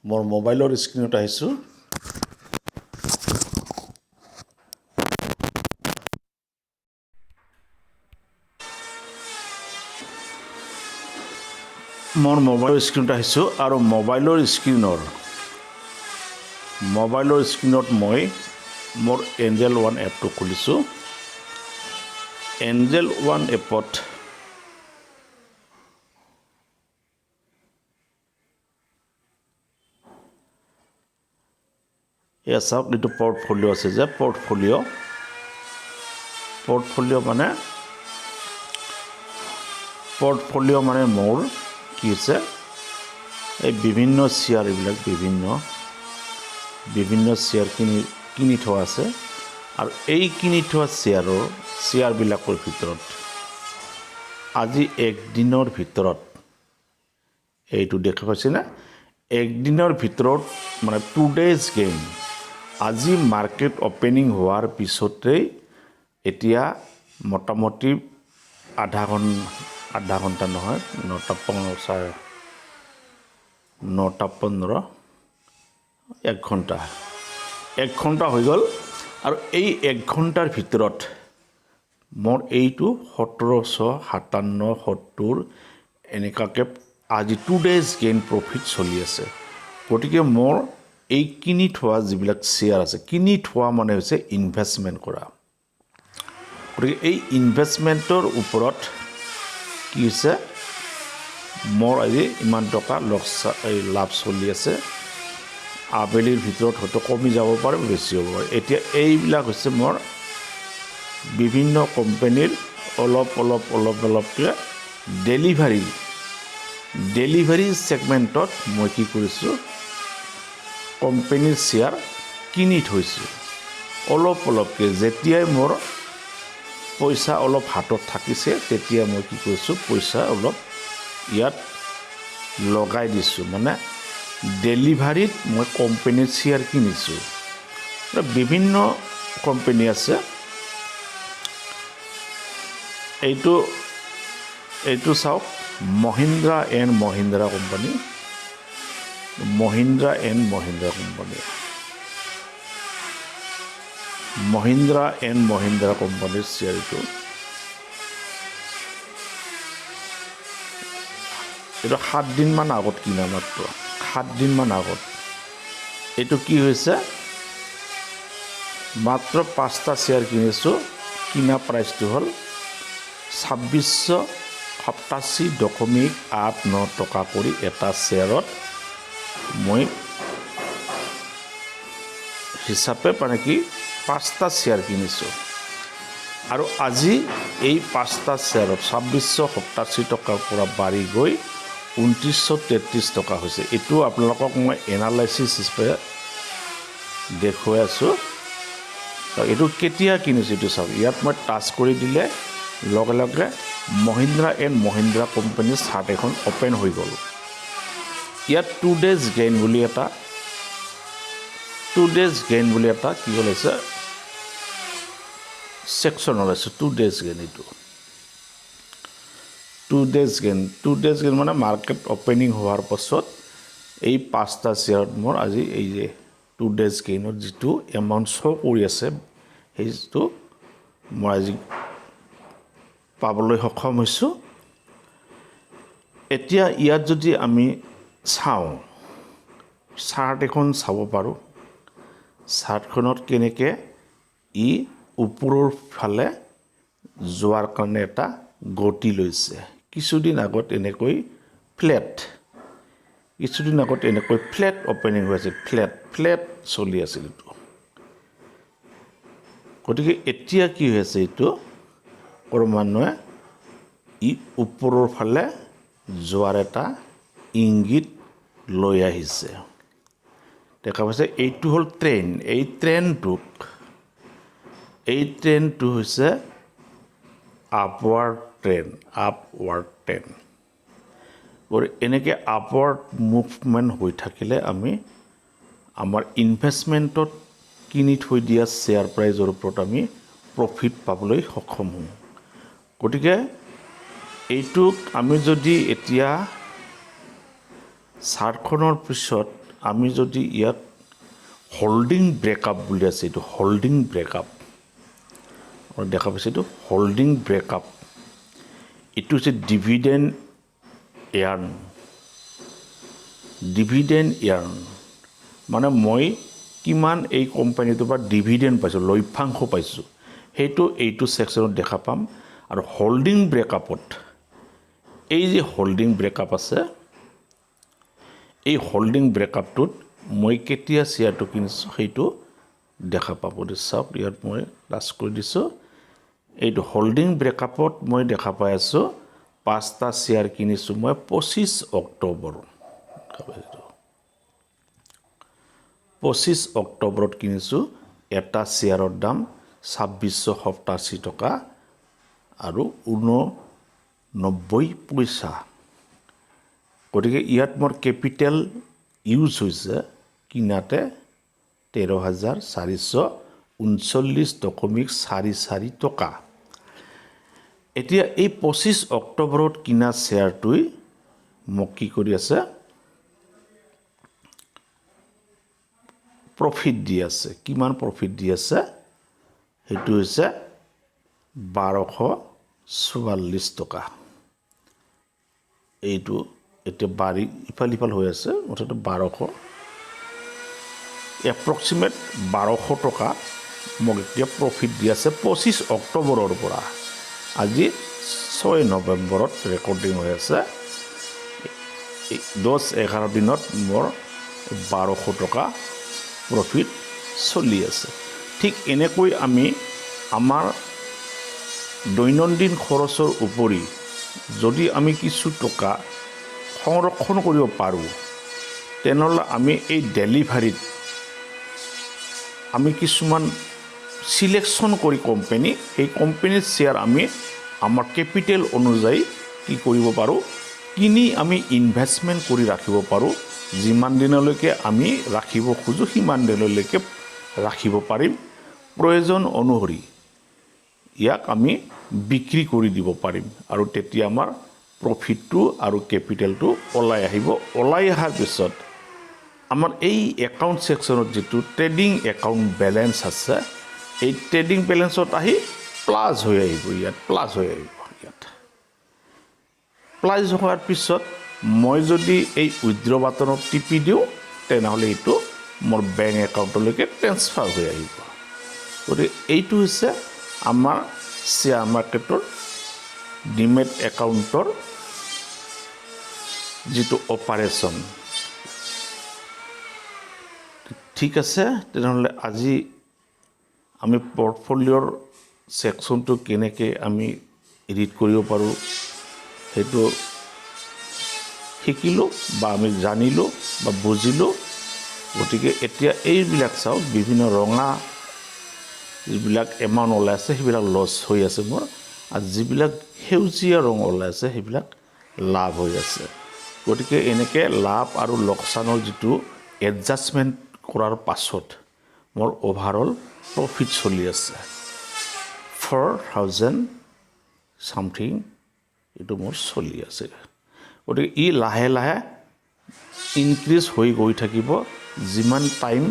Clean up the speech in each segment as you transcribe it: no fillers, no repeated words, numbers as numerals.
মোৰ মোবাইলৰ স্ক্ৰীনত আহিছোঁ মোৰ মোবাইলৰ স্ক্ৰীনত আহিছোঁ আৰু মোবাইলৰ স্ক্ৰীনত মই মোৰ এঞ্জেল ওৱান এপটো খুলিছোঁ এঞ্জেল ওৱান এপত এয়া চাওক এইটো পৰ্টফলিঅ' আছে যে পৰ্টফলিঅ' মানে মোৰ কি হৈছে এই বিভিন্ন শ্বেয়াৰ এইবিলাক বিভিন্ন শ্বেয়াৰ কিনি থোৱা আছে আৰু এই কিনি থোৱা শ্বেয়াৰবিলাকৰ ভিতৰত আজি একদিনৰ ভিতৰত এইটো দেখা পাইছেনে একদিনৰ ভিতৰত মানে 2 days গেইন আজি মাৰ্কেট অপেনিং হোৱাৰ পিছতেই এতিয়া মোটামুটি আধা ঘণ্টা নহয় 9:15 1 ঘণ্টা হৈ গ'ল আৰু এই 1 ঘণ্টাৰ ভিতৰত মোৰ এইটো 1770 এনেকুৱাকৈ আজি 2 days গেইন প্ৰফিট চলি আছে গতিকে মোৰ এই কিনি থোৱা যিবিলাক শ্বেয়াৰ আছে কিনি থোৱা মানে হৈছে ইনভেষ্টমেণ্ট কৰা গতিকে এই ইনভেষ্টমেণ্টৰ ওপৰত কি হৈছে মোৰ আজি ইমান টকা লাভ চলি আছে আবেলিৰ ভিতৰত হয়তো কমি যাব পাৰে বেছি হ'ব পাৰে এতিয়া এইবিলাক হৈছে মোৰ বিভিন্ন কোম্পানীৰ অলপকৈ ডেলিভাৰী ছেগমেণ্টত মই কি কৰিছোঁ কোম্পানীৰ শ্বেয়াৰ কিনি থৈছোঁ অলপকৈ যেতিয়াই মোৰ পইচা অলপ হাতত থাকিছে তেতিয়া মই কি কৰিছোঁ পইচা অলপ ইয়াত লগাই দিছোঁ মানে ডেলিভাৰীত মই কোম্পানীৰ শ্বেয়াৰ কিনিছোঁ বিভিন্ন কোম্পানী আছে এইটো চাওক মহিন্দ্ৰা এণ্ড মহিন্দ্ৰা কোম্পানী মহিন্দ্ৰা কোম্পানীৰ শ্বেয়াৰ এইটো 7 দিনমান আগত কিনা মাত্ৰ 7 দিনমান আগত এইটো কি হৈছে মাত্ৰ 5টা শ্বেয়াৰ কিনিছোঁ কিনা প্ৰাইচটো হ'ল 2687.89 টকা কৰি এটা শ্বেয়াৰত মই হিচাপে মানে কি 5টা শ্বেয়াৰ কিনিছোঁ আৰু আজি এই 5টা শ্বেয়াৰত 2687 টকাৰ পৰা বাঢ়ি গৈ 2933 টকা হৈছে এইটো আপোনালোকক মই এনালাইচিছ হিচাপে দেখুৱাই আছোঁ এইটো কেতিয়া কিনিছোঁ এইটো চাওক ইয়াত মই টাচ কৰি দিলে লগে লগে মহিন্দ্ৰা এণ্ড মহিন্দ্ৰা কোম্পানীৰ চাৰ্ট এখন অ'পেন হৈ গ'ল ইয়াত 2 days গেইন বুলি এটা কি ওলাইছে ছেকশ্যন ওলাইছে 2 days গেইন এইটো 2 days গেইন মানে মাৰ্কেট অপেনিং হোৱাৰ পাছত এই 5টা শ্বেয়াৰত মোৰ আজি এই যে 2 days গেইনত যিটো এমাউণ্ট শ্ব' কৰি আছে সেইটো মই আজি পাবলৈ সক্ষম হৈছোঁ এতিয়া ইয়াত যদি আমি চাওঁ চাৰ্ট এখন চাব পাৰোঁ চাৰ্টখনত কেনেকৈ ওপৰৰ ফালে যোৱাৰ কাৰণে এটা গতি লৈছে কিছুদিন আগত এনেকৈ ফ্লেট অপেনিং হৈ আছিল ফ্লেট চলি আছিল এইটো গতিকে এতিয়া কি হৈ আছে এইটো ক্ৰমান্বয়ে ওপৰৰ ফালে যোৱাৰ এটা ইংগিত লৈ আহিছে দেখা পাইছে এইটো হ'ল ট্ৰেণ্ড এই ট্ৰেণ্ডটো হৈছে আপৱাৰ্ড ট্ৰেণ্ড এনেকৈ আপৱাৰ্ড মুভমেণ্ট হৈ থাকিলে আমি আমাৰ ইনভেষ্টমেণ্টত কিনি থৈ দিয়া শ্বেয়াৰ প্ৰাইজৰ ওপৰত আমি প্ৰফিট পাবলৈ সক্ষম হওঁ গতিকে এইটোক আমি যদি এতিয়া চাৰ্টখনৰ পিছত আমি যদি ইয়াত হোল্ডিং ব্ৰেকআপ বুলি আছে, এইটো হোল্ডিং ব্ৰেকআপ দেখা পাইছে, এইটো হোল্ডিং ব্ৰেকআপ। এইটো হৈছে ডিভিডেণ্ড এয়াৰ্ণ। ডিভিডেণ্ড এয়াৰ্ণ মানে মই কিমান এই কোম্পানীটোৰ পৰা ডিভিডেণ্ড পাইছোঁ, লভ্যাংশ পাইছোঁ, সেইটো এইটো ছেকশ্যনত দেখা পাম। আৰু হোল্ডিং ব্ৰেকআপত এই যে হোল্ডিং ব্ৰেকআপ আছে, এই হোল্ডিং ব্ৰেকআপটোত মই কেতিয়া শ্বেয়াৰটো কিনিছোঁ সেইটো দেখা পাব। চাওক ইয়াত মই প্লাছ কৰি দিছোঁ। এইটো হোল্ডিং ব্ৰেকআপত মই দেখা পাই আছোঁ 5টা শ্বেয়াৰ কিনিছোঁ মই 25 অক্টোবৰ। 25 অক্টোবৰত কিনিছোঁ। এটা শ্বেয়াৰৰ দাম 2687 টকা আৰু 89 পইচা। গতিকে ইয়াত মোৰ কেপিটেল ইউজ হৈছে কিনাতে 13,439.44 টকা। এতিয়া এই 25 অক্টোবৰত কিনা শ্বেয়াৰটোৱে মোক কি কৰি আছে, প্ৰফিট দি আছে। কিমান প্ৰফিট দি আছে সেইটো হৈছে 1244 টকা। এইটো এতিয়া বাঢ়ি ইফাল সিফাল হৈ আছে, মুঠতে 1200 এপ্ৰক্সিমেট 1200 টকা মোক এতিয়া প্ৰফিট দি আছে 25 অক্টোবৰৰ পৰা। আজি 6 নৱেম্বৰত ৰেকৰ্ডিং হৈ আছে। 10-11 দিনত মোৰ 1200 টকা প্ৰফিট চলি আছে। ঠিক এনেকৈ আমি আমাৰ দৈনন্দিন খৰচৰ উপৰি যদি আমি কিছু টকা সংৰক্ষণ কৰিব পাৰোঁ, তেনেহ'লে আমি এই ডেলিভাৰীত আমি কিছুমান চিলেকশ্যন কৰি কোম্পানী, সেই কোম্পানীৰ শ্বেয়াৰ আমি আমাৰ কেপিটেল অনুযায়ী কি কৰিব পাৰোঁ, কিনি আমি ইনভেষ্টমেণ্ট কৰি ৰাখিব পাৰোঁ। যিমান দিনলৈকে আমি ৰাখিব খোজোঁ সিমান দিনলৈকে ৰাখিব পাৰিম। প্ৰয়োজন অনুসৰি ইয়াক আমি বিক্ৰী কৰি দিব পাৰিম আৰু তেতিয়া আমাৰ প্ৰফিটটো আৰু কেপিটেলটো ওলাই আহিব। ওলাই অহাৰ পিছত আমাৰ এই একাউণ্ট ছেকশ্যনত যিটো ট্ৰেডিং একাউণ্ট বেলেঞ্চ আছে, এই ট্ৰেডিং বেলেঞ্চত আহি প্লাছ হৈ আহিব। ইয়াত প্লাছ হৈ আহিব। ইয়াত প্লাছ হোৱাৰ পিছত মই যদি এই উইথড্ৰ বাটনত টিপি দিওঁ, তেনেহ'লে এইটো মোৰ বেংক একাউণ্টলৈকে ট্ৰেন্সফাৰ হৈ আহিব। গতিকে এইটো হৈছে আমাৰ শ্বেয়াৰ মাৰ্কেটৰ ডিমেট একাউণ্টৰ যিটো অপাৰেশ্যন। ঠিক আছে, তেনেহ'লে আজি আমি পৰ্টফলিঅ'ৰ ছেকশ্যনটো কেনেকৈ আমি এডিট কৰিব পাৰোঁ সেইটো শিকিলোঁ বা আমি জানিলোঁ বা বুজিলোঁ। গতিকে এতিয়া এইবিলাক চাওক, বিভিন্ন ৰঙা যিবিলাক এমাউণ্ট ওলাই আছে সেইবিলাক লছ হৈ আছে মোৰ, আৰু যিবিলাক সেউজীয়া ৰং ওলাই আছে সেইবিলাক লাভ হৈ আছে। গতিকে এনেকৈ লাভ আৰু লোকচানৰ যিটো এডজাষ্টমেণ্ট কৰাৰ পাছত মোৰ অভাৰঅল প্ৰফিট চলি আছে 4,000 চামথিং, এইটো মোৰ চলি আছে। গতিকে ই লাহে লাহে ইনক্ৰিজ হৈ গৈ থাকিব। যিমান টাইম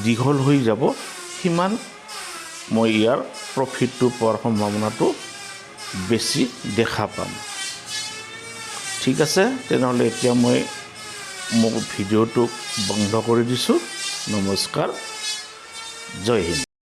দীঘল হৈ যাব সিমান মই ইয়াৰ প্ৰফিটটো পোৱাৰ সম্ভাৱনাটো বেছি দেখা পাম। ঠিক আছে, তেনেহ'লে এতিয়া মই মোৰ ভিডিঅ'টো বন্ধ কৰি দিছোঁ। নমস্কাৰ, জয় হিন্দ।